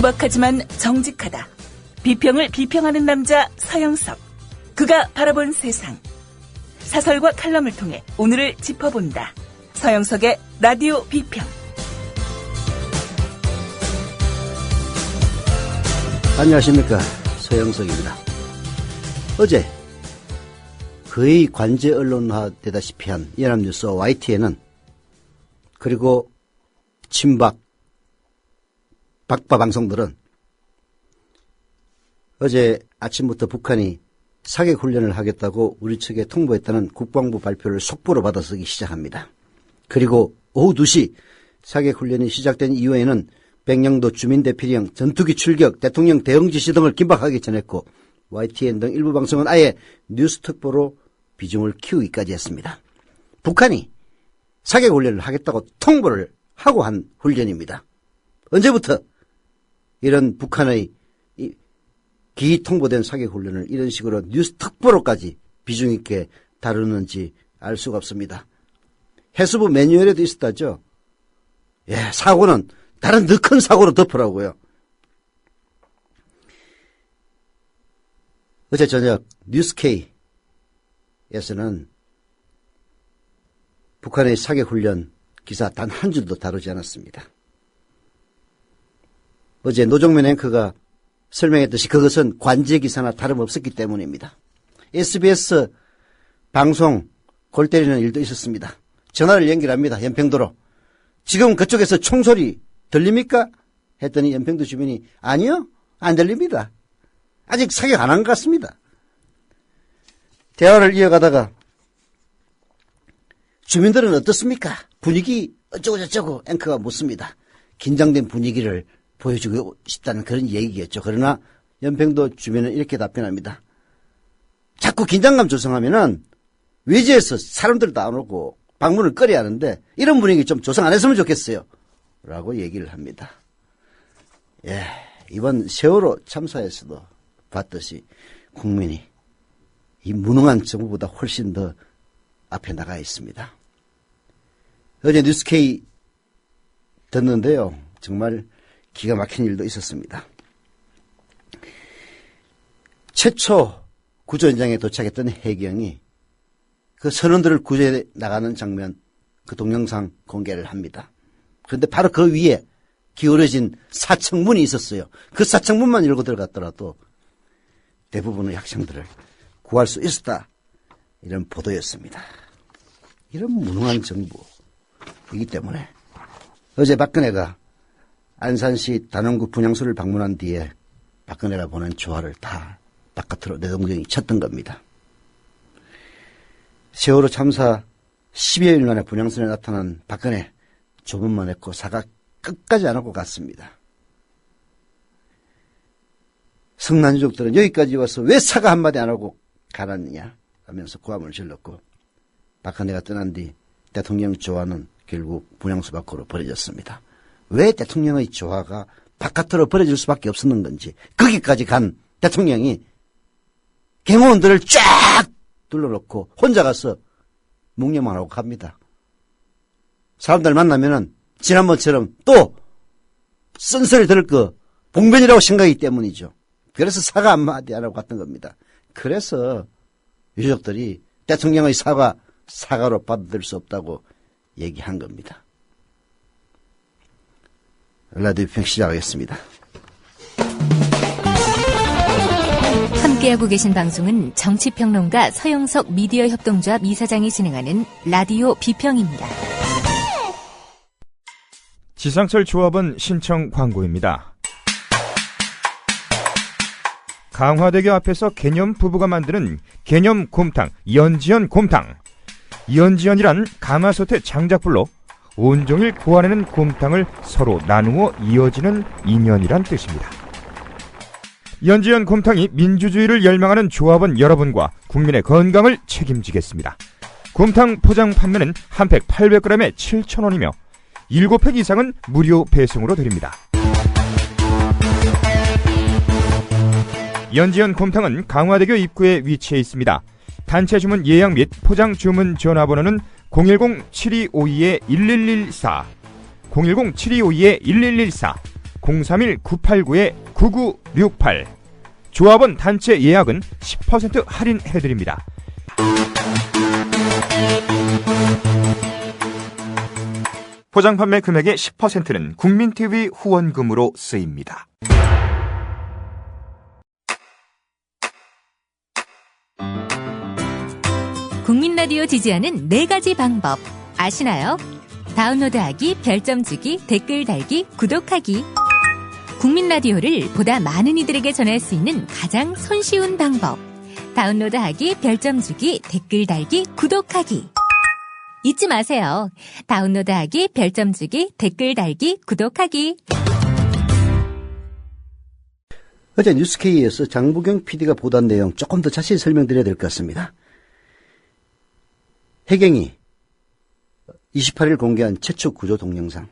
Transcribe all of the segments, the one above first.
투박하지만 정직하다. 비평을 비평하는 남자 서영석. 그가 바라본 세상. 사설과 칼럼을 통해 오늘을 짚어본다. 서영석의 라디오 비평. 안녕하십니까, 서영석입니다. 어제 거의 관제 언론화되다시피 한 연합뉴스와 YTN은, 그리고 친박 박바 방송들은 어제 아침부터 북한이 사격 훈련을 하겠다고 우리 측에 통보했다는 국방부 발표를 속보로 받아 쓰기 시작합니다. 그리고 오후 2시 사격 훈련이 시작된 이후에는 백령도 주민대피령, 전투기 출격, 대통령 대응 지시 등을 긴박하게 전했고, YTN 등 일부 방송은 아예 뉴스 특보로 비중을 키우기까지 했습니다. 북한이 사격 훈련을 하겠다고 통보를 하고 한 훈련입니다. 언제부터 이런 북한의 기 통보된 사격 훈련을 이런 식으로 뉴스 특보로까지 비중 있게 다루는지 알 수가 없습니다. 해수부 매뉴얼에도 있었다죠. 사고는 다른 더 큰 사고로 덮으라고요. 어제 저녁 뉴스K에서는 북한의 사격 훈련 기사 단 한 줄도 다루지 않았습니다. 어제 노정면 앵커가 설명했듯이 그것은 관제 기사나 다름없었기 때문입니다. SBS 방송 골 때리는 일도 있었습니다. 전화를 연결합니다. 연평도로. 지금 그쪽에서 총소리 들립니까? 했더니 연평도 주민이 아니요, 안 들립니다. 아직 사격 안 한 것 같습니다. 대화를 이어가다가 주민들은 어떻습니까? 분위기 어쩌고 저쩌고 앵커가 묻습니다. 긴장된 분위기를 보여주고 싶다는 그런 얘기겠죠. 그러나 연평도 주민은 이렇게 답변합니다. 자꾸 긴장감 조성하면은 외지에서 사람들도 안 오고 방문을 꺼려야 하는데 이런 분위기 좀 조성 안 했으면 좋겠어요. 라고 얘기를 합니다. 이번 세월호 참사에서도 봤듯이 국민이 이 무능한 정부보다 훨씬 더 앞에 나가 있습니다. 어제 뉴스K 듣는데요. 정말 기가 막힌 일도 있었습니다. 최초 구조 현장에 도착했던 해경이 그 선원들을 구조해 나가는 장면, 그 동영상 공개를 합니다. 그런데 바로 그 위에 기울어진 사청문이 있었어요. 그 사청문만 열고 들어갔더라도 대부분의 학생들을 구할 수 있었다. 이런 보도였습니다. 이런 무능한 정부이기 때문에 어제 박근혜가 안산시 단원구 분향소를 방문한 뒤에 박근혜가 보낸 조화를 다 바깥으로 내동경이 쳤던 겁니다. 세월호 참사 10여일 만에 분향소에 나타난 박근혜, 조문만 했고 사과 끝까지 안 하고 갔습니다. 성난 유족들은 여기까지 와서 왜 사과 한마디 안 하고 가랐느냐 하면서 고함을 질렀고, 박근혜가 떠난 뒤 대통령 조화는 결국 분향소 밖으로 버려졌습니다. 왜 대통령의 조화가 바깥으로 버려질 수밖에 없었는 건지, 거기까지 간 대통령이 경호원들을 쫙 둘러놓고 혼자 가서 묵념만 하고 갑니다. 사람들 만나면은 지난번처럼 또 쓴소리 들을 거 봉변이라고 생각하기 때문이죠. 그래서 사과 한마디 안 하고 갔던 겁니다. 그래서 유족들이 대통령의 사과로 받아들일 수 없다고 얘기한 겁니다. 라디오 비평 시작하겠습니다. 함께하고 계신 방송은 정치평론가 서영석 미디어 협동조합 이사장이 진행하는 라디오 비평입니다. 지상철 조합원 신청 광고입니다. 강화대교 앞에서 개념 부부가 만드는 개념 곰탕, 연지연 곰탕. 연지연이란 가마솥의 장작불로 온종일 구워내는 곰탕을 서로 나누어 이어지는 인연이란 뜻입니다. 연지연 곰탕이 민주주의를 열망하는 조합원 여러분과 국민의 건강을 책임지겠습니다. 곰탕 포장 판매는 한 팩 800g에 7,000원이며 7팩 이상은 무료 배송으로 드립니다. 연지연 곰탕은 강화대교 입구에 위치해 있습니다. 단체 주문 예약 및 포장 주문 전화번호는 010-7252-1114, 010-7252-1114, 031-989-9968. 조합원 단체 예약은 10% 할인해드립니다. 포장 판매 금액의 10%는 국민TV 후원금으로 쓰입니다. 국민라디오 지지하는 4가지 방법 아시나요? 다운로드하기, 별점 주기, 댓글 달기, 구독하기. 국민라디오를 보다 많은 이들에게 전할 수 있는 가장 손쉬운 방법. 다운로드하기, 별점 주기, 댓글 달기, 구독하기. 잊지 마세요. 다운로드하기, 별점 주기, 댓글 달기, 구독하기. 어제 뉴스K에서 장부경 PD가 보도한 내용 조금 더 자세히 설명드려야 될 것 같습니다. 해경이 28일 공개한 최초 구조 동영상.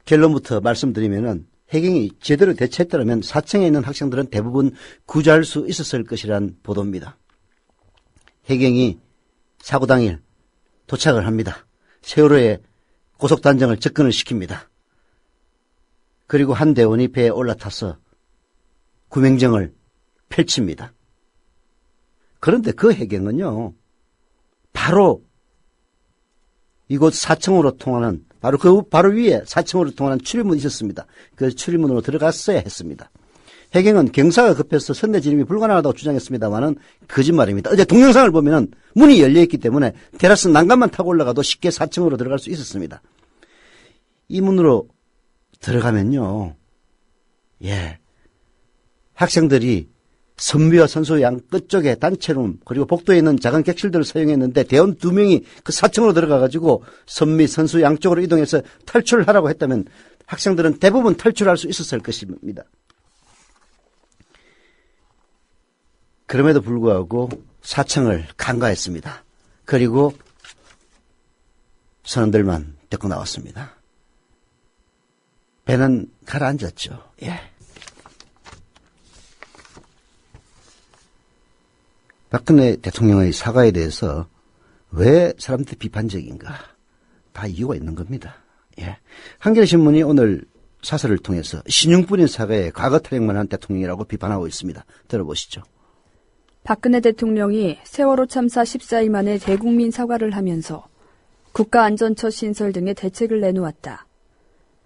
결론부터 말씀드리면은 해경이 제대로 대처했더라면 4층에 있는 학생들은 대부분 구조할 수 있었을 것이란 보도입니다. 해경이 사고 당일 도착을 합니다. 세월호에 고속단정을 접근을 시킵니다. 그리고 한 대원이 배에 올라타서 구명정을 펼칩니다. 그런데 그 해경은요, 바로 이곳 4층으로 통하는, 바로 위에 4층으로 통하는 출입문이 있었습니다. 그 출입문으로 들어갔어야 했습니다. 해경은 경사가 급해서 선내 진입이 불가능하다고 주장했습니다만은 거짓말입니다. 어제 동영상을 보면은 문이 열려있기 때문에 테라스 난간만 타고 올라가도 쉽게 4층으로 들어갈 수 있었습니다. 이 문으로 들어가면요, 학생들이 선미와 선수 양 끝쪽에 단체룸 그리고 복도에 있는 작은 객실들을 사용했는데 대원 2명이 그 4층으로 들어가가지고 선미, 선수 양쪽으로 이동해서 탈출을 하라고 했다면 학생들은 대부분 탈출할 수 있었을 것입니다. 그럼에도 불구하고 4층을 간과했습니다. 그리고 선원들만 데리고 나왔습니다. 배는 가라앉았죠. 박근혜 대통령의 사과에 대해서 왜 사람들이 비판적인가? 다 이유가 있는 겁니다. 한겨레신문이 오늘 사설을 통해서 신용뿐인 사과에 과거 타령만 한 대통령이라고 비판하고 있습니다. 들어보시죠. 박근혜 대통령이 세월호 참사 14일 만에 대국민 사과를 하면서 국가안전처 신설 등의 대책을 내놓았다.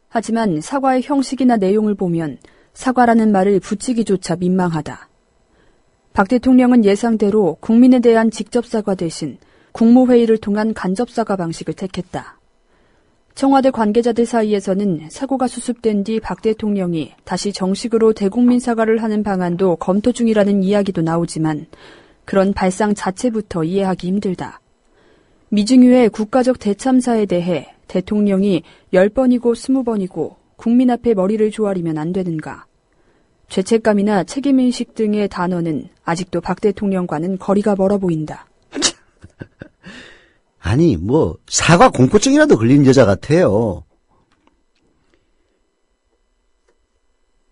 하지만 사과의 형식이나 내용을 보면 사과라는 말을 붙이기조차 민망하다. 박 대통령은 예상대로 국민에 대한 직접 사과 대신 국무회의를 통한 간접 사과 방식을 택했다. 청와대 관계자들 사이에서는 사고가 수습된 뒤 박 대통령이 다시 정식으로 대국민 사과를 하는 방안도 검토 중이라는 이야기도 나오지만 그런 발상 자체부터 이해하기 힘들다. 미증유의 국가적 대참사에 대해 대통령이 10번이고 20번이고 국민 앞에 머리를 조아리면 안 되는가. 죄책감이나 책임인식 등의 단어는 아직도 박 대통령과는 거리가 멀어 보인다. 아니, 사과 공포증이라도 걸린 여자 같아요.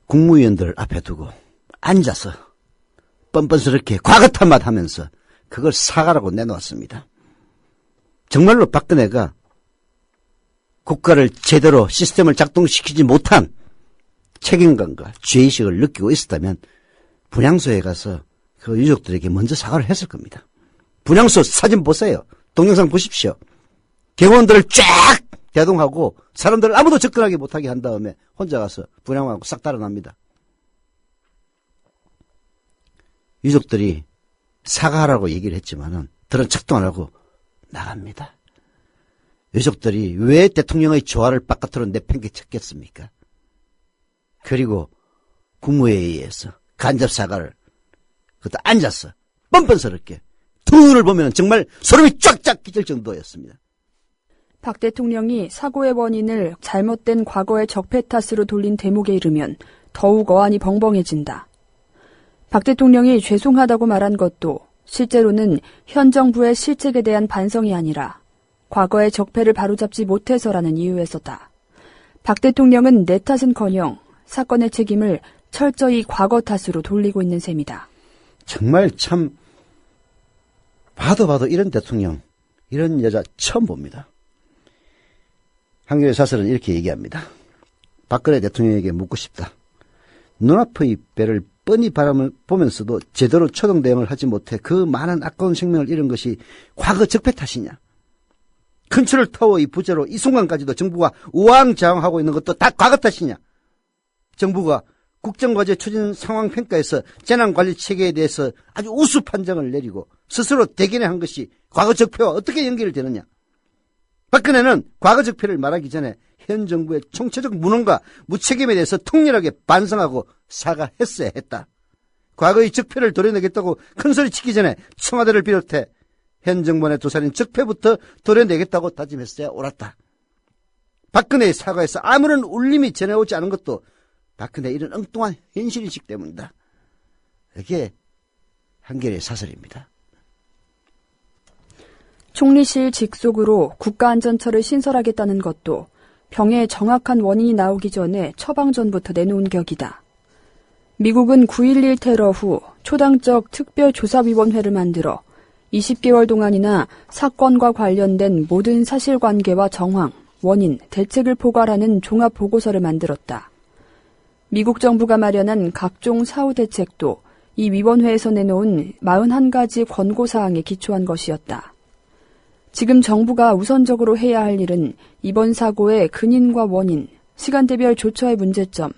국무위원들 앞에 두고 앉아서 뻔뻔스럽게 과거 탓하면서 그걸 사과라고 내놓았습니다. 정말로 박근혜가 국가를 제대로 시스템을 작동시키지 못한 책임감과 죄의식을 느끼고 있었다면 분향소에 가서 그 유족들에게 먼저 사과를 했을 겁니다. 분향소 사진 보세요. 동영상 보십시오. 경호원들을 쫙 대동하고 사람들을 아무도 접근하게 못하게 한 다음에 혼자 가서 분향하고 싹 달아납니다. 유족들이 사과하라고 얘기를 했지만은 들은 척도 안 하고 나갑니다. 유족들이 왜 대통령의 조화를 바깥으로 내팽개쳤겠습니까? 그리고 국무회의에서 간접 사과를 그것도 앉아서 뻔뻔스럽게 두 눈을 보면 정말 소름이 쫙쫙 끼칠 정도였습니다. 박 대통령이 사고의 원인을 잘못된 과거의 적폐 탓으로 돌린 대목에 이르면 더욱 어안이 벙벙해진다. 박 대통령이 죄송하다고 말한 것도 실제로는 현 정부의 실책에 대한 반성이 아니라 과거의 적폐를 바로잡지 못해서라는 이유에서다. 박 대통령은 내 탓은커녕 사건의 책임을 철저히 과거 탓으로 돌리고 있는 셈이다. 정말 참 봐도 이런 대통령, 이런 여자 처음 봅니다. 한겨레 사설은 이렇게 얘기합니다. 박근혜 대통령에게 묻고 싶다. 눈앞의 배를 뻔히 바라보면서도 제대로 초동 대응을 하지 못해 그 많은 아까운 생명을 잃은 것이 과거 적폐 탓이냐? 컨트롤 타워 이 부재로 이 순간까지도 정부가 우왕좌왕하고 있는 것도 다 과거 탓이냐? 정부가 국정과제 추진 상황 평가에서 재난관리 체계에 대해서 아주 우수 판정을 내리고 스스로 대견해한 것이 과거 적폐와 어떻게 연결되느냐? 박근혜는 과거 적폐를 말하기 전에 현 정부의 총체적 무능과 무책임에 대해서 통렬하게 반성하고 사과했어야 했다. 과거의 적폐를 도려내겠다고 큰소리 치기 전에 청와대를 비롯해 현 정부의 도살인 적폐부터 도려내겠다고 다짐했어야 옳았다. 박근혜의 사과에서 아무런 울림이 전해오지 않은 것도 박근혜 이런 엉뚱한 현실인식 때문이다. 이게 한겨레 사설입니다. 총리실 직속으로 국가안전처를 신설하겠다는 것도 병의 정확한 원인이 나오기 전에 처방전부터 내놓은 격이다. 미국은 9.11 테러 후 초당적 특별조사위원회를 만들어 20개월 동안이나 사건과 관련된 모든 사실관계와 정황, 원인, 대책을 포괄하는 종합보고서를 만들었다. 미국 정부가 마련한 각종 사후 대책도 이 위원회에서 내놓은 41가지 권고사항에 기초한 것이었다. 지금 정부가 우선적으로 해야 할 일은 이번 사고의 근인과 원인, 시간대별 조처의 문제점,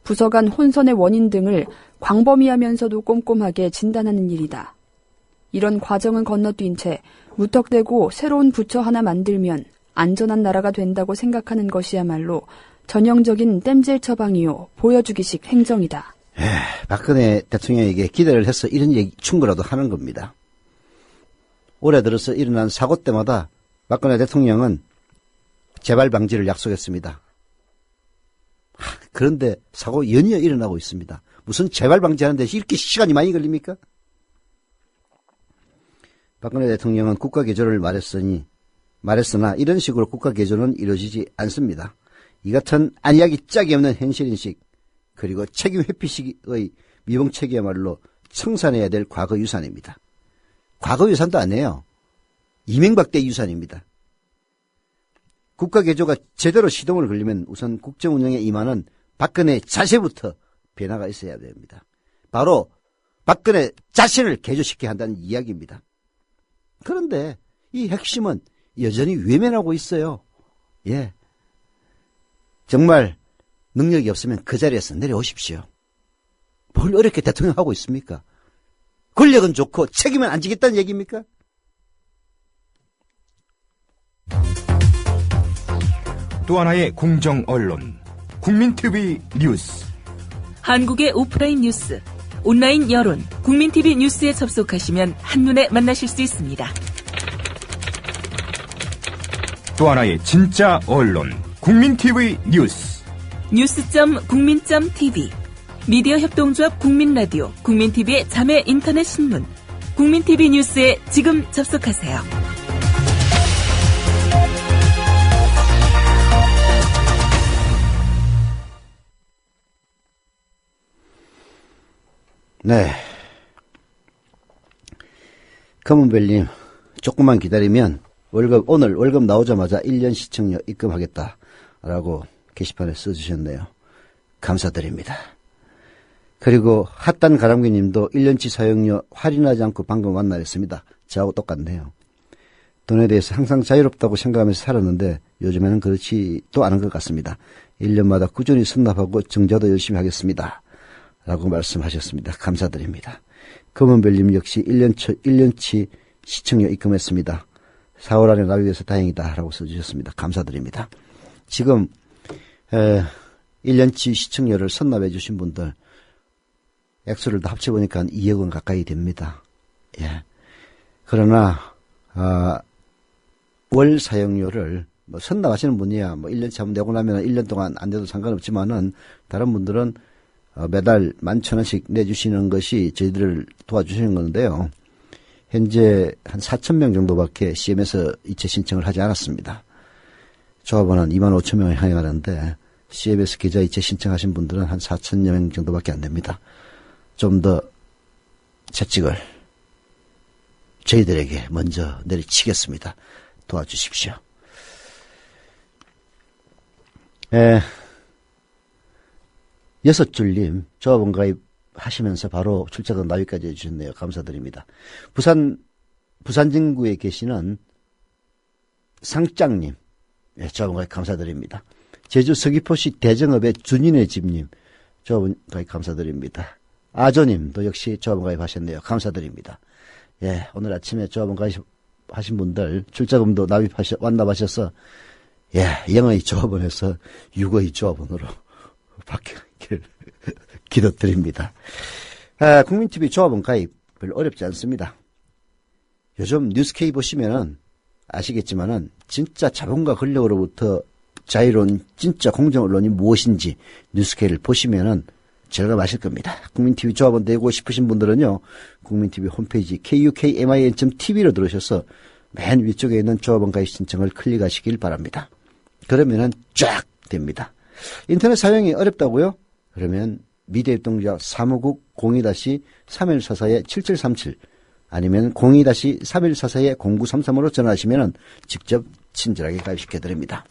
부서 간 혼선의 원인 등을 광범위하면서도 꼼꼼하게 진단하는 일이다. 이런 과정은 건너뛴 채 무턱대고 새로운 부처 하나 만들면 안전한 나라가 된다고 생각하는 것이야말로 전형적인 땜질 처방이요 보여주기식 행정이다. 박근혜 대통령에게 기대를 해서 이런 얘기 충고라도 하는 겁니다. 올해 들어서 일어난 사고 때마다 박근혜 대통령은 재발 방지를 약속했습니다. 그런데 사고 연이어 일어나고 있습니다. 무슨 재발 방지하는 데 이렇게 시간이 많이 걸립니까? 박근혜 대통령은 국가 개조를 말했으나 이런 식으로 국가 개조는 이루어지지 않습니다. 이 같은 안약이 짝이 없는 현실인식 그리고 책임 회피식의 미봉책이야말로 청산해야 될 과거 유산입니다. 과거 유산도 아니에요. 이명박 때 유산입니다. 국가 개조가 제대로 시동을 걸리면 우선 국정 운영에 임하는 박근혜 자세부터 변화가 있어야 됩니다. 바로 박근혜 자신을 개조시켜야 한다는 이야기입니다. 그런데 이 핵심은 여전히 외면하고 있어요. 예. 정말 능력이 없으면 그 자리에서 내려오십시오. 뭘 어렵게 대통령 하고 있습니까? 권력은 좋고 책임은 안 지겠다는 얘기입니까? 또 하나의 공정 언론, 국민TV 뉴스. 한국의 오프라인 뉴스, 온라인 여론, 국민TV 뉴스에 접속하시면 한눈에 만나실 수 있습니다. 또 하나의 진짜 언론, 국민TV 뉴스. 뉴스.국민.tv, 미디어 협동조합 국민라디오, 국민TV의 자매 인터넷 신문, 국민TV 뉴스에 지금 접속하세요. 네. 검은별님, 조금만 기다리면 오늘 월급 나오자마자 1년 시청료 입금하겠다라고 게시판에 써주셨네요. 감사드립니다. 그리고 핫단 가람귀님도 1년치 사용료 할인하지 않고 방금 완날했습니다. 저하고 똑같네요. 돈에 대해서 항상 자유롭다고 생각하면서 살았는데 요즘에는 그렇지도 않은 것 같습니다. 1년마다 꾸준히 선납하고 정자도 열심히 하겠습니다. 라고 말씀하셨습니다. 감사드립니다. 검은별님 역시 1년치 시청료 입금했습니다. 4월 안에 납입돼서 다행이다 라고 써주셨습니다. 감사드립니다. 지금 1년치 시청료를 선납해 주신 분들 액수를 다 합쳐보니까 2억 원 가까이 됩니다. 예. 그러나 월 사용료를 선납하시는 분이야 1년치 한번 내고 나면 1년 동안 안 내도 상관없지만은 다른 분들은 매달 11,000원씩 내주시는 것이 저희들을 도와주시는 건데요. 현재 한 4,000명 정도밖에 CM에서 이체 신청을 하지 않았습니다. 조합원은 25,000명을 향해 가는데 CMS 계좌 이체 신청하신 분들은 한 4,000여 명 정도밖에 안 됩니다. 좀 더 채찍을 저희들에게 먼저 내리치겠습니다. 도와주십시오. 여섯줄님 조합원 가입하시면서 바로 출자금 나위까지 해주셨네요. 감사드립니다. 부산진구에 계시는 상장님, 조합원 가입 감사드립니다. 제주 서귀포시 대정읍의 준인의 집님, 조합원 가입 감사드립니다. 아조님도 역시 조합원 가입하셨네요. 감사드립니다. 예, 오늘 아침에 조합원 가입하신 분들 출자금도 완납하셔서 영의 조합원에서 육의 조합원으로 바뀌길 기도드립니다. 국민TV 조합원 가입 별로 어렵지 않습니다. 요즘 뉴스K 보시면은 아시겠지만은 진짜 자본과 권력으로부터 자유로운 진짜 공정 언론이 무엇인지 뉴스K를 보시면은 절감하실 겁니다. 국민TV 조합원 되고 싶으신 분들은요, 국민TV 홈페이지 kukmin.tv로 들어오셔서 맨 위쪽에 있는 조합원 가입 신청을 클릭하시길 바랍니다. 그러면은 쫙 됩니다. 인터넷 사용이 어렵다고요? 그러면 미래협동조합 사무국 02-3144-7737 아니면 02-3144-0933으로 전화하시면 직접 친절하게 가입시켜드립니다.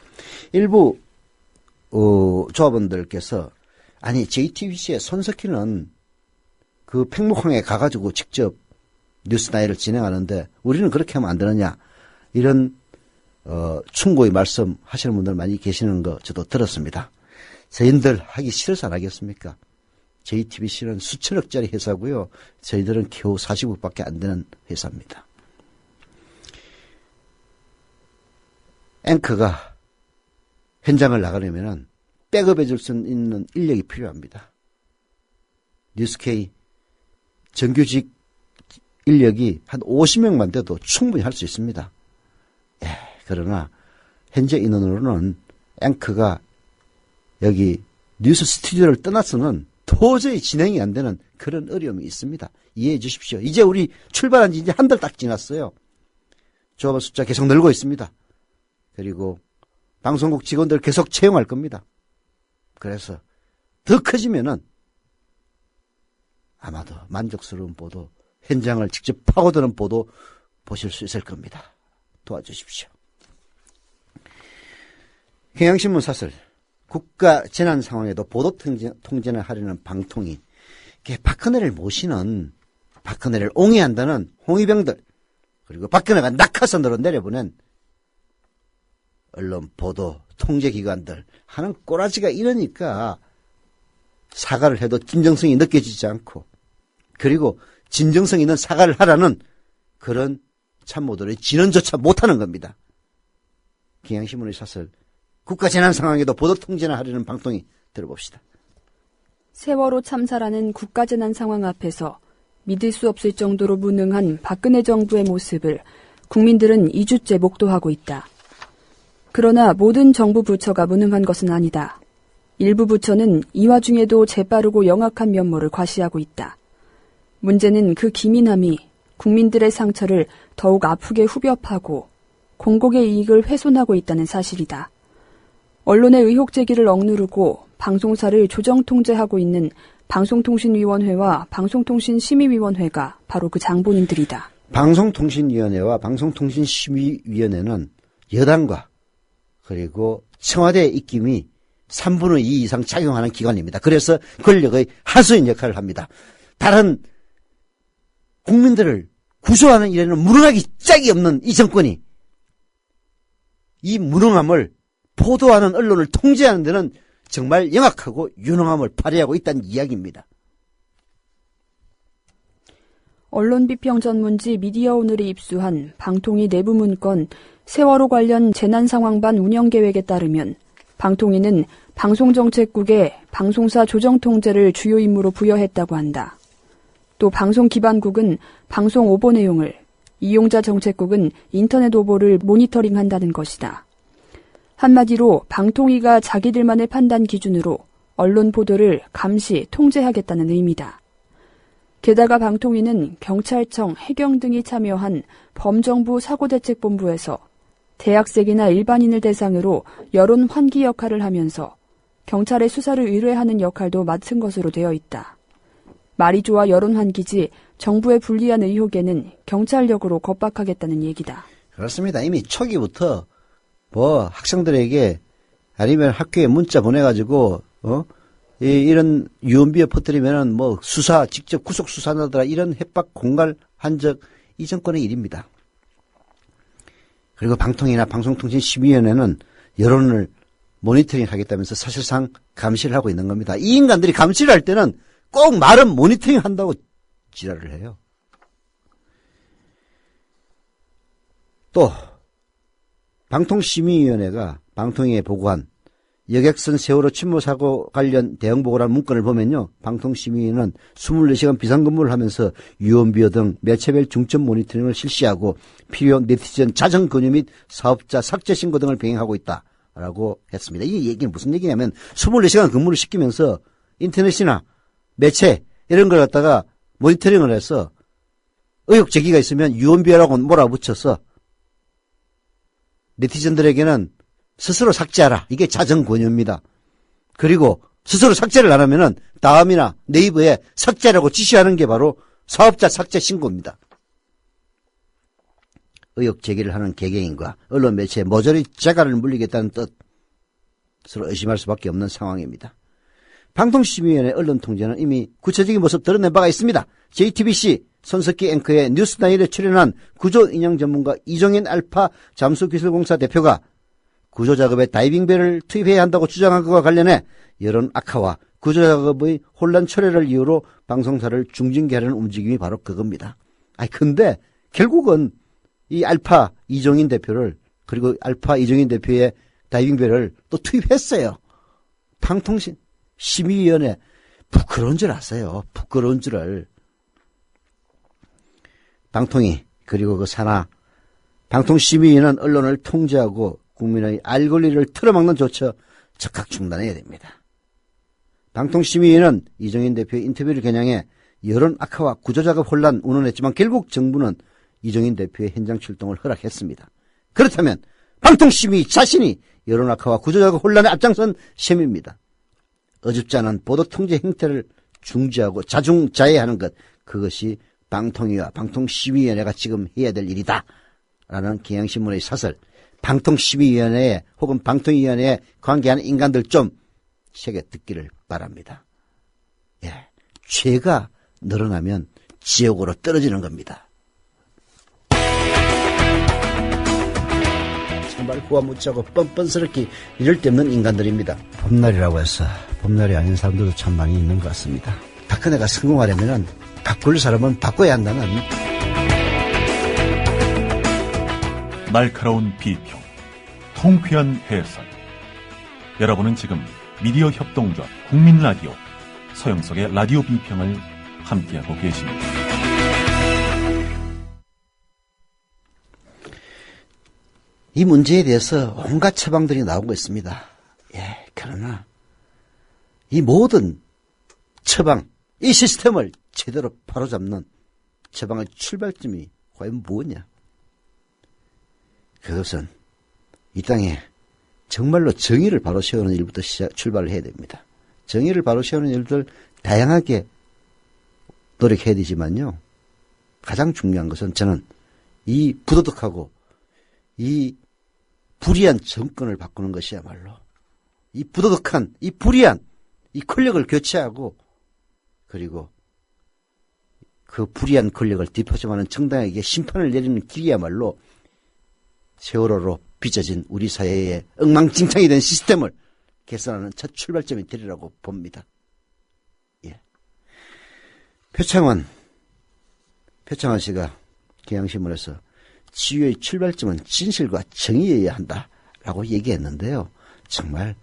일부 조합원들께서 아니 JTBC의 손석희는 그 팽목항에 가가지고 직접 뉴스나이를 진행하는데 우리는 그렇게 하면 안 되느냐 이런 충고의 말씀 하시는 분들 많이 계시는 거 저도 들었습니다. 저희들 하기 싫어서 안 하겠습니까? JTBC는 수천억짜리 회사고요. 저희들은 겨우 40억밖에 안 되는 회사입니다. 앵커가 현장을 나가려면 백업해 줄 수 있는 인력이 필요합니다. 뉴스K 정규직 인력이 한 50명만 돼도 충분히 할 수 있습니다. 그러나 현재 인원으로는 앵커가 여기 뉴스 스튜디오를 떠나서는 도저히 진행이 안 되는 그런 어려움이 있습니다. 이해해 주십시오. 이제 우리 출발한 지 이제 한 달 딱 지났어요. 조합원 숫자 계속 늘고 있습니다. 그리고 방송국 직원들 계속 채용할 겁니다. 그래서 더 커지면은 아마도 만족스러운 보도, 현장을 직접 파고드는 보도 보실 수 있을 겁니다. 도와주십시오. 경향신문 사설, 국가 재난 상황에도 보도 통제를 하려는 방통위, 박근혜를 모시는, 박근혜를 옹이한다는 홍위병들, 그리고 박근혜가 낙하산으로 내려보낸 언론 보도 통제기관들 하는 꼬라지가 이러니까 사과를 해도 진정성이 느껴지지 않고, 그리고 진정성 있는 사과를 하라는 그런 참모들의 진언조차 못하는 겁니다. 경향신문의 사설, 국가 재난 상황에도 보도 통제나 하려는 방통위 들어봅시다. 세월호 참사라는 국가 재난 상황 앞에서 믿을 수 없을 정도로 무능한 박근혜 정부의 모습을 국민들은 2주째 목도하고 있다. 그러나 모든 정부 부처가 무능한 것은 아니다. 일부 부처는 이 와중에도 재빠르고 영악한 면모를 과시하고 있다. 문제는 그 기민함이 국민들의 상처를 더욱 아프게 후벼 파고 공공의 이익을 훼손하고 있다는 사실이다. 언론의 의혹 제기를 억누르고 방송사를 조정 통제하고 있는 방송통신위원회와 방송통신심의위원회가 바로 그 장본인들이다. 방송통신위원회와 방송통신심의위원회는 여당과 그리고 청와대의 입김이 3분의 2 이상 작용하는 기관입니다. 그래서 권력의 하수인 역할을 합니다. 다른 국민들을 구조하는 일에는 무능하기 짝이 없는 이 정권이 이 무능함을 보도하는 언론을 통제하는 데는 정말 영악하고 유능함을 발휘하고 있다는 이야기입니다. 언론비평 전문지 미디어오늘이 입수한 방통위 내부 문건 세월호 관련 재난상황반 운영계획에 따르면 방통위는 방송정책국에 방송사 조정통제를 주요 임무로 부여했다고 한다. 또 방송기반국은 방송 오보 내용을, 이용자 정책국은 인터넷 오보를 모니터링한다는 것이다. 한마디로 방통위가 자기들만의 판단 기준으로 언론 보도를 감시, 통제하겠다는 의미다. 게다가 방통위는 경찰청, 해경 등이 참여한 범정부 사고대책본부에서 대학생이나 일반인을 대상으로 여론 환기 역할을 하면서 경찰의 수사를 의뢰하는 역할도 맡은 것으로 되어 있다. 말이 좋아 여론 환기지 정부의 불리한 의혹에는 경찰력으로 겁박하겠다는 얘기다. 그렇습니다. 이미 초기부터 학생들에게 아니면 학교에 문자 보내가지고 이런 유언비어 퍼뜨리면은 뭐 수사 직접 구속 수사하더라 이런 협박 공갈한 적 이 정권의 일입니다. 그리고 방통위나 방송통신심의위원회는 여론을 모니터링 하겠다면서 사실상 감시를 하고 있는 겁니다. 이 인간들이 감시를 할 때는 꼭 말은 모니터링 한다고 지랄을 해요. 또 방통심의위원회가 방통위에 보고한 여객선 세월호 침몰 사고 관련 대응보고라는 문건을 보면요. 방통심의위는 24시간 비상근무를 하면서 유언비어 등 매체별 중점 모니터링을 실시하고 필요한 네티즌 자정 권유 및 사업자 삭제 신고 등을 병행하고 있다라고 했습니다. 이 얘기는 무슨 얘기냐면 24시간 근무를 시키면서 인터넷이나 매체 이런 걸 갖다가 모니터링을 해서 의혹 제기가 있으면 유언비어라고 몰아붙여서 네티즌들에게는 스스로 삭제하라. 이게 자정 권유입니다. 그리고 스스로 삭제를 안 하면은 다음이나 네이버에 삭제라고 지시하는 게 바로 사업자 삭제 신고입니다. 의혹 제기를 하는 개개인과 언론 매체에 모조리 재갈을 물리겠다는 뜻으로 의심할 수밖에 없는 상황입니다. 방통심의위원회 언론 통제는 이미 구체적인 모습 드러낸 바가 있습니다. JTBC 손석희 앵커의 뉴스나잇에 출연한 구조인양 전문가 이종인 알파 잠수기술공사 대표가 구조작업에 다이빙벨을 투입해야 한다고 주장한 것과 관련해 여론 악화와 구조작업의 혼란 초래를 이유로 방송사를 중징계하려는 움직임이 바로 그겁니다. 근데 결국은 이 알파 이종인 대표를 그리고 알파 이종인 대표의 다이빙벨을 또 투입했어요. 방통신 심의위원회 부끄러운 줄 아세요. 부끄러운 줄을. 방통위 그리고 그 산하 방통심의위는 언론을 통제하고 국민의 알 권리를 틀어막는 조처 즉각 중단해야 됩니다. 방통심의위는 이종인 대표의 인터뷰를 겨냥해 여론 악화와 구조작업 혼란 운운했지만 결국 정부는 이종인 대표의 현장 출동을 허락했습니다. 그렇다면 방통심의위 자신이 여론 악화와 구조작업 혼란에 앞장선 셈입니다. 어줍지 않은 보도 통제 행태를 중지하고 자중자애하는 것, 그것이 방통위와 방통심의위원회가 지금 해야 될 일이다 라는 경향신문의 사설, 방통심의위원회에 혹은 방통위원회에 관계하는 인간들 좀 새겨 듣기를 바랍니다. 죄가 늘어나면 지옥으로 떨어지는 겁니다. 정말 후화무치하고 뻔뻔스럽게 이럴 데 없는 인간들입니다. 봄날이라고 해서 봄날이 아닌 사람들도 참 많이 있는 것 같습니다. 박근혜가 성공하려면 바꿀 사람은 바꿔야 한다는 날카로운 비평, 통쾌한 해설. 여러분은 지금 미디어 협동조합 국민라디오 서영석의 라디오 비평을 함께하고 계십니다. 이 문제에 대해서 온갖 처방들이 나오고 있습니다. 그러나 이 모든 처방, 이 시스템을 제대로 바로잡는 처방의 출발점이 과연 무엇이냐? 그것은 이 땅에 정말로 정의를 바로 세우는 일부터 출발을 해야 됩니다. 정의를 바로 세우는 일들 다양하게 노력해야 되지만요. 가장 중요한 것은 저는 이 부도덕하고 이 불의한 정권을 바꾸는 것이야말로 이 부도덕한, 이 불의한 이 권력을 교체하고 그리고 그 불의한 권력을 뒷받침하는 정당에게 심판을 내리는 길이야말로 세월호로 빚어진 우리 사회의 엉망진창이 된 시스템을 개선하는 첫 출발점이 되리라고 봅니다. 표창원 씨가 경향신문에서 치유의 출발점은 진실과 정의여야 한다라고 얘기했는데요. 정말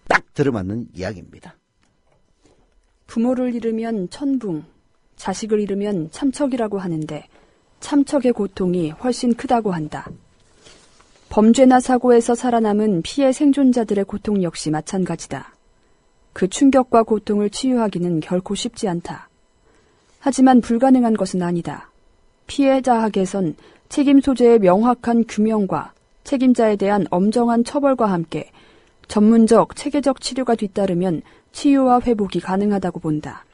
딱 들어맞는 이야기입니다. 부모를 잃으면 천붕, 자식을 잃으면 참척이라고 하는데 참척의 고통이 훨씬 크다고 한다. 범죄나 사고에서 살아남은 피해 생존자들의 고통 역시 마찬가지다. 그 충격과 고통을 치유하기는 결코 쉽지 않다. 하지만 불가능한 것은 아니다. 피해자학에선 책임 소재의 명확한 규명과 책임자에 대한 엄정한 처벌과 함께 전문적, 체계적 치료가 뒤따르면 치유와 회복이 가능하다고 본다.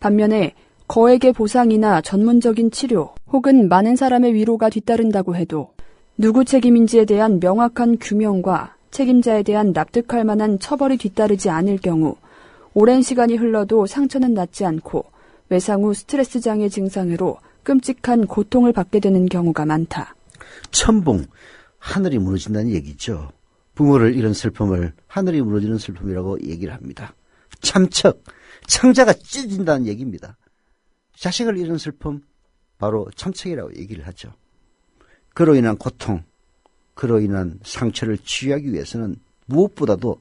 반면에 거액의 보상이나 전문적인 치료 혹은 많은 사람의 위로가 뒤따른다고 해도 누구 책임인지에 대한 명확한 규명과 책임자에 대한 납득할 만한 처벌이 뒤따르지 않을 경우 오랜 시간이 흘러도 상처는 낫지 않고 외상 후 스트레스 장애 증상으로 끔찍한 고통을 받게 되는 경우가 많다. 천봉, 하늘이 무너진다는 얘기죠. 부모를 잃은 슬픔을 하늘이 무너지는 슬픔이라고 얘기를 합니다. 참척, 창자가 찢어진다는 얘기입니다. 자식을 잃은 슬픔, 바로 참척이라고 얘기를 하죠. 그로 인한 고통, 그로 인한 상처를 치유하기 위해서는 무엇보다도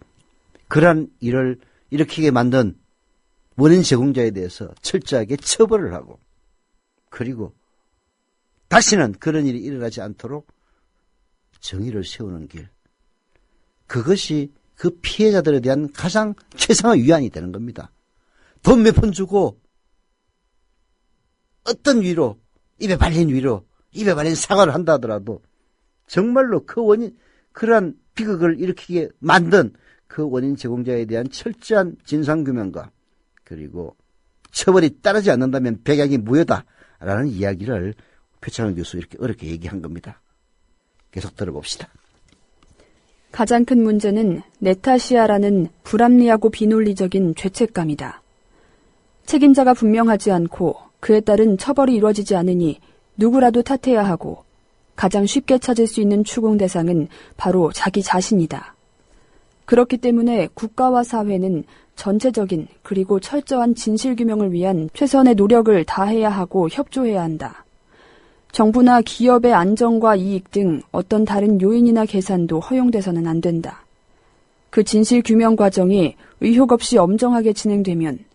그러한 일을 일으키게 만든 원인 제공자에 대해서 철저하게 처벌을 하고, 그리고 다시는 그런 일이 일어나지 않도록 정의를 세우는 길, 그것이 그 피해자들에 대한 가장 최상의 위안이 되는 겁니다. 돈 몇 푼 주고 어떤 위로, 입에 발린 위로, 입에 발린 사과를 한다 하더라도 정말로 그 원인, 그러한 비극을 일으키게 만든 그 원인 제공자에 대한 철저한 진상규명과 그리고 처벌이 따르지 않는다면 백약이 무효다라는 이야기를 표창원 교수 이렇게 어렵게 얘기한 겁니다. 계속 들어봅시다. 가장 큰 문제는 내 탓이야라는 불합리하고 비논리적인 죄책감이다. 책임자가 분명하지 않고 그에 따른 처벌이 이루어지지 않으니 누구라도 탓해야 하고 가장 쉽게 찾을 수 있는 추궁 대상은 바로 자기 자신이다. 그렇기 때문에 국가와 사회는 전체적인 그리고 철저한 진실규명을 위한 최선의 노력을 다해야 하고 협조해야 한다. 정부나 기업의 안정과 이익 등 어떤 다른 요인이나 계산도 허용돼서는 안 된다. 그 진실규명 과정이 의혹 없이 엄정하게 진행되면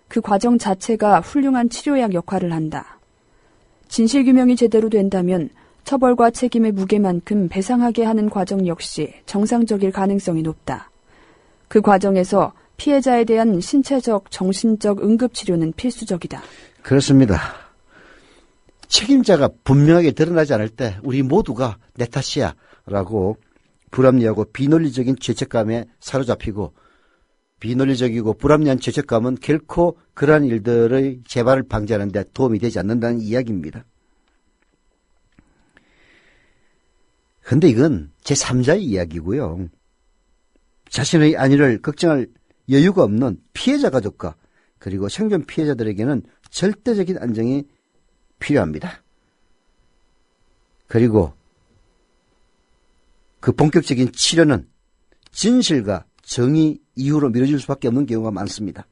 그 과정 자체가 훌륭한 치료약 역할을 한다. 진실규명이 제대로 된다면 처벌과 책임의 무게만큼 배상하게 하는 과정 역시 정상적일 가능성이 높다. 그 과정에서 피해자에 대한 신체적, 정신적 응급치료는 필수적이다. 그렇습니다. 책임자가 분명하게 드러나지 않을 때 우리 모두가 내 탓이야 라고 불합리하고 비논리적인 죄책감에 사로잡히고, 비논리적이고 불합리한 죄책감은 결코 그러한 일들의 재발을 방지하는 데 도움이 되지 않는다는 이야기입니다. 그런데 이건 제3자의 이야기고요. 자신의 안위를 걱정할 여유가 없는 피해자 가족과 그리고 생존 피해자들에게는 절대적인 안정이 필요합니다. 그리고 그 본격적인 치료는 진실과 정의 이후로 미뤄질 수밖에 없는 경우가 많습니다.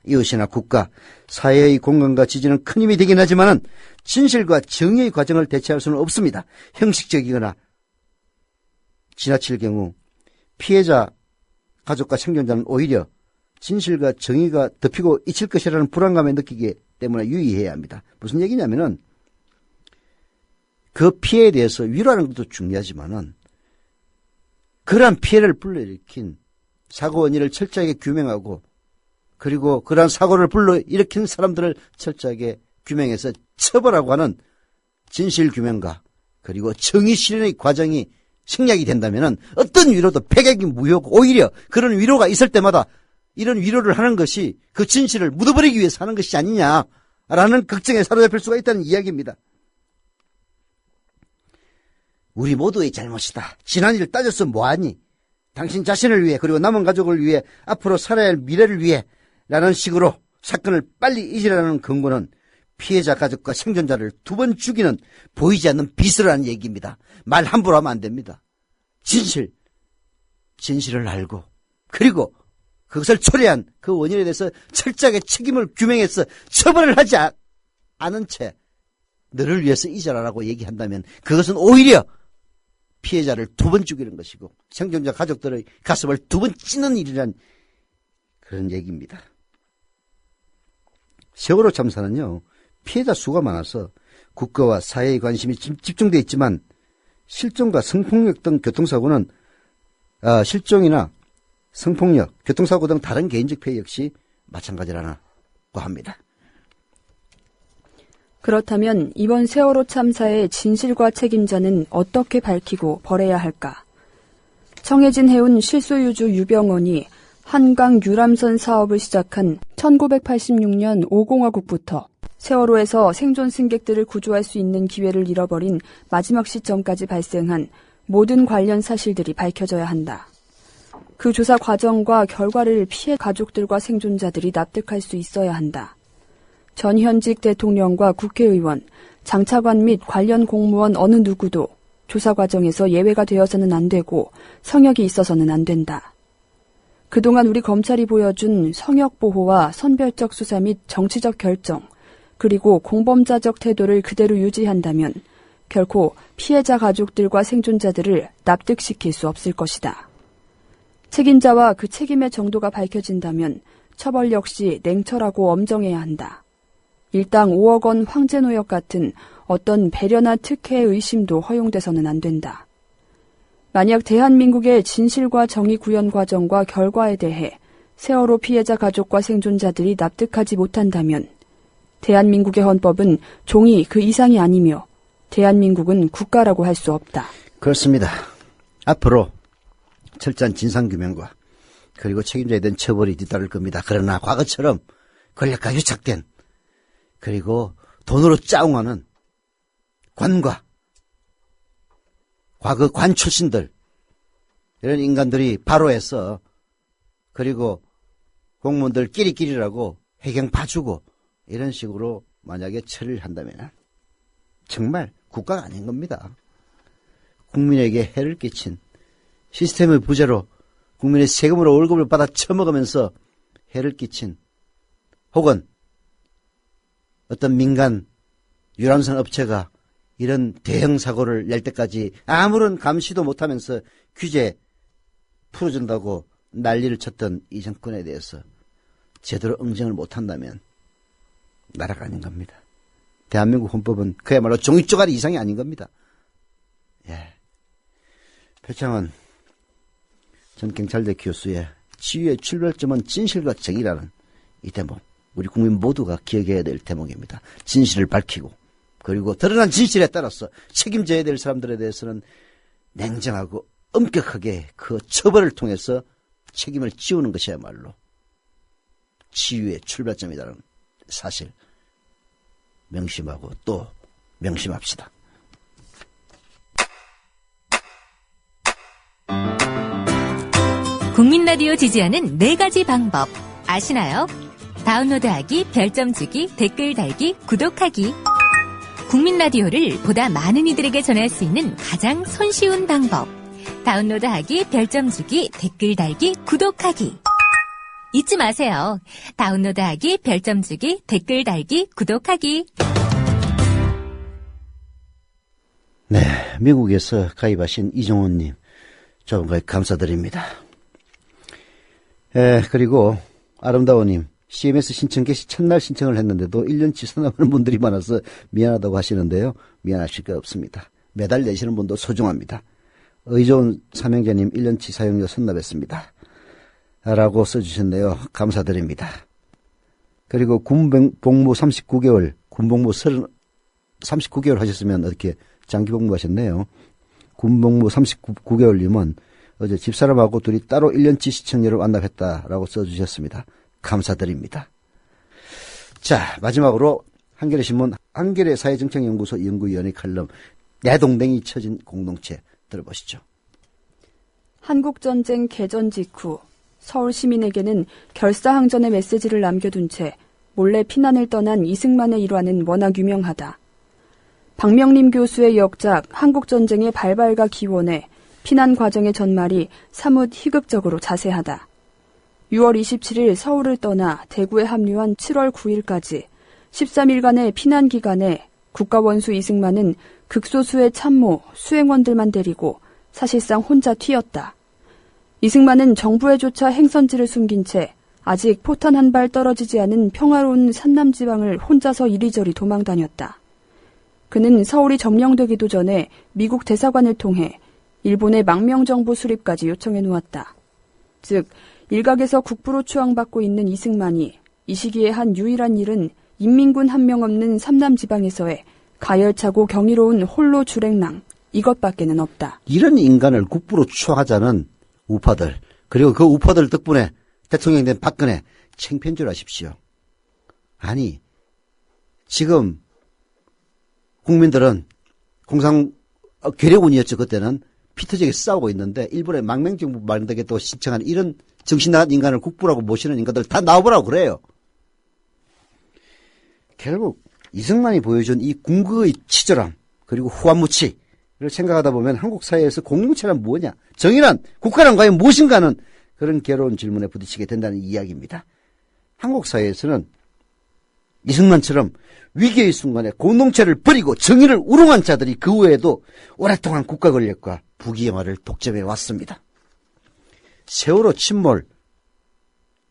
이웃이나 국가, 사회의 공감과 지지는 큰 힘이 되긴 하지만 진실과 정의의 과정을 대체할 수는 없습니다. 형식적이거나 지나칠 경우 피해자 가족과 생존자는 오히려 진실과 정의가 덮이고 잊힐 것이라는 불안감을 느끼기 때문에 유의해야 합니다. 무슨 얘기냐면은 그 피해에 대해서 위로하는 것도 중요하지만은 그러한 피해를 불러일으킨 사고 원인을 철저하게 규명하고, 그리고 그러한 사고를 불러일으킨 사람들을 철저하게 규명해서 처벌하고 하는 진실 규명과 그리고 정의 실현의 과정이 생략이 된다면은 어떤 위로도 백약이 무효고, 오히려 그런 위로가 있을 때마다 이런 위로를 하는 것이 그 진실을 묻어버리기 위해서 하는 것이 아니냐라는 걱정에 사로잡힐 수가 있다는 이야기입니다. 우리 모두의 잘못이다. 지난 일 따져서 뭐하니? 당신 자신을 위해 그리고 남은 가족을 위해 앞으로 살아야 할 미래를 위해 라는 식으로 사건을 빨리 잊으라는 권고는 피해자 가족과 생존자를 2번 죽이는 보이지 않는 빚을 하는 얘기입니다. 말 함부로 하면 안 됩니다. 진실을 알고 그리고 그것을 초래한 그 원인에 대해서 철저하게 책임을 규명해서 처벌을 하지 않은 채 너를 위해서 잊어라라고 얘기한다면 그것은 오히려 피해자를 2번 죽이는 것이고 생존자 가족들의 가슴을 2번 찢는 일이란 그런 얘기입니다. 세월호 참사는요, 피해자 수가 많아서 국가와 사회의 관심이 집중되어 있지만 실종과 성폭력 등 교통사고는 실종이나 성폭력, 교통사고 등 다른 개인적 피해 역시 마찬가지라고 합니다. 그렇다면 이번 세월호 참사의 진실과 책임자는 어떻게 밝히고 벌해야 할까? 청해진 해운 실소유주 유병원이 한강 유람선 사업을 시작한 1986년 5공화국부터 세월호에서 생존 승객들을 구조할 수 있는 기회를 잃어버린 마지막 시점까지 발생한 모든 관련 사실들이 밝혀져야 한다. 그 조사 과정과 결과를 피해 가족들과 생존자들이 납득할 수 있어야 한다. 전 현직 대통령과 국회의원, 장차관 및 관련 공무원 어느 누구도 조사 과정에서 예외가 되어서는 안 되고 성역이 있어서는 안 된다. 그동안 우리 검찰이 보여준 성역 보호와 선별적 수사 및 정치적 결정, 그리고 공범자적 태도를 그대로 유지한다면 결코 피해자 가족들과 생존자들을 납득시킬 수 없을 것이다. 책임자와 그 책임의 정도가 밝혀진다면 처벌 역시 냉철하고 엄정해야 한다. 일당 5억 원 황제노역 같은 어떤 배려나 특혜의 의심도 허용돼서는 안 된다. 만약 대한민국의 진실과 정의 구현 과정과 결과에 대해 세월호 피해자 가족과 생존자들이 납득하지 못한다면 대한민국의 헌법은 종이 그 이상이 아니며 대한민국은 국가라고 할 수 없다. 그렇습니다. 앞으로 철저한 진상규명과 그리고 책임자에 대한 처벌이 뒤따를 겁니다. 그러나 과거처럼 권력과 유착된 그리고 돈으로 짜웅하는 관과 과거 관 출신들 이런 인간들이 바로해서 그리고 공무원들 끼리끼리라고 해경 봐주고 이런 식으로 만약에 처리를 한다면 정말 국가가 아닌 겁니다. 국민에게 해를 끼친 시스템의 부재로 국민의 세금으로 월급을 받아 처먹으면서 해를 끼친 혹은 어떤 민간 유람선 업체가 이런 대형 사고를 낼 때까지 아무런 감시도 못하면서 규제 풀어준다고 난리를 쳤던 이 정권에 대해서 제대로 응징을 못한다면 나라가 아닌 겁니다. 대한민국 헌법은 그야말로 종이쪼가리 이상이 아닌 겁니다. 예. 표창원 전 경찰대 교수의 치유의 출발점은 진실과 정의라는 이 대목, 우리 국민 모두가 기억해야 될 대목입니다. 진실을 밝히고 그리고 드러난 진실에 따라서 책임져야 될 사람들에 대해서는 냉정하고 엄격하게 그 처벌을 통해서 책임을 지우는 것이야말로 치유의 출발점이라는 사실 명심하고 또 명심합시다. 국민라디오 지지하는 4가지 방법 아시나요? 다운로드하기, 별점 주기, 댓글 달기, 구독하기. 국민라디오를 보다 많은 이들에게 전할 수 있는 가장 손쉬운 방법. 다운로드하기, 별점 주기, 댓글 달기, 구독하기. 잊지 마세요. 다운로드하기, 별점 주기, 댓글 달기, 구독하기. 네, 미국에서 가입하신 이종훈님, 조금 감사드립니다. 그리고 아름다워님, CMS 신청 개시 첫날 신청을 했는데도 1년치 선언하는 분들이 많아서 미안하다고 하시는데요. 미안하실 거 없습니다. 매달 내시는 분도 소중합니다. 의좋은 삼형제님 1년치 사용료 선납했습니다. 라고 써주셨네요. 감사드립니다. 그리고 군복무 39개월, 군복무 39개월 하셨으면 어떻게 장기복무 하셨네요. 군복무 39개월님은 어제 집사람하고 둘이 따로 1년치 시청료를 완납했다라고 써주셨습니다. 감사드립니다. 자, 마지막으로 한겨레신문 한겨레 사회정책연구소 연구위원회 칼럼 내 동댕이 처진 공동체 들어보시죠. 한국전쟁 개전 직후 서울 시민에게는 결사항전의 메시지를 남겨둔 채 몰래 피난을 떠난 이승만의 일화는 워낙 유명하다. 박명림 교수의 역작 한국전쟁의 발발과 기원에 피난 과정의 전말이 사뭇 희극적으로 자세하다. 6월 27일 서울을 떠나 대구에 합류한 7월 9일까지 13일간의 피난 기간에 국가원수 이승만은 극소수의 참모, 수행원들만 데리고 사실상 혼자 튀었다. 이승만은 정부에조차 행선지를 숨긴 채 아직 포탄 한 발 떨어지지 않은 평화로운 산남지방을 혼자서 이리저리 도망다녔다. 그는 서울이 점령되기도 전에 미국 대사관을 통해 일본의 망명정부 수립까지 요청해 놓았다. 즉 일각에서 국부로 추앙받고 있는 이승만이 이 시기에 한 유일한 일은 인민군 한 명 없는 삼남지방에서의 가열차고 경이로운 홀로 주랭랑 이것밖에는 없다. 이런 인간을 국부로 추앙하자는 우파들, 그리고 그 우파들 덕분에 대통령이 된 박근혜 창피한 줄 아십시오. 아니, 지금 국민들은 괴력운이었죠. 그때는 피터지게 싸우고 있는데 일본의 망명정부 만들게 또 신청하는 이런 정신 나간 인간을 국부라고 모시는 인간들 다 나와보라고 그래요. 결국 이승만이 보여준 이 궁극의 치졸함 그리고 후한무치를 생각하다 보면 한국 사회에서 공동체란 뭐냐, 정의란, 국가란 과연 무엇인가 하는 그런 괴로운 질문에 부딪히게 된다는 이야기입니다. 한국 사회에서는 이승만처럼 위기의 순간에 공동체를 버리고 정의를 우롱한 자들이 그 후에도 오랫동안 국가 권력과 부귀영화를 독점해 왔습니다. 세월호 침몰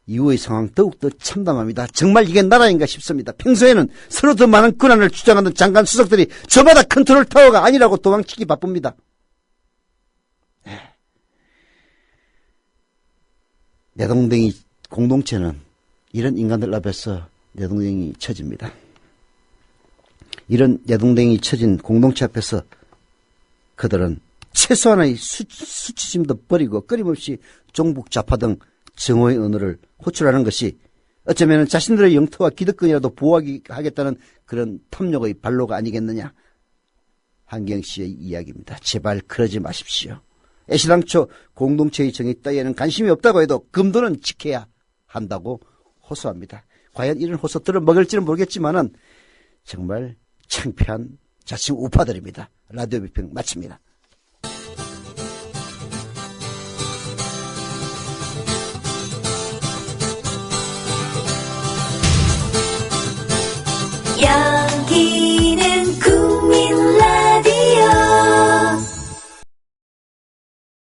이후의 상황 더욱더 참담합니다. 정말 이게 나라인가 싶습니다. 평소에는 서로 더 많은 권한을 주장하는 장관 수석들이 저마다 컨트롤 타워가 아니라고 도망치기 바쁩니다. 내동댕이 공동체는 이런 인간들 앞에서 내동댕이 처집니다. 이런 내동댕이 처진 공동체 앞에서 그들은 최소한의 수치심도 버리고 끊임없이 종북 좌파 등 정오의 언어를 호출하는 것이 어쩌면 자신들의 영토와 기득권이라도 보호하겠다는 그런 탐욕의 발로가 아니겠느냐. 한경 씨의 이야기입니다. 제발 그러지 마십시오. 애시당초 공동체의 정의 따위에는 관심이 없다고 해도 금도는 지켜야 한다고 호소합니다. 과연 이런 호소들을 먹을지는 모르겠지만은 정말 창피한 자칭 우파들입니다. 라디오 비평 마칩니다.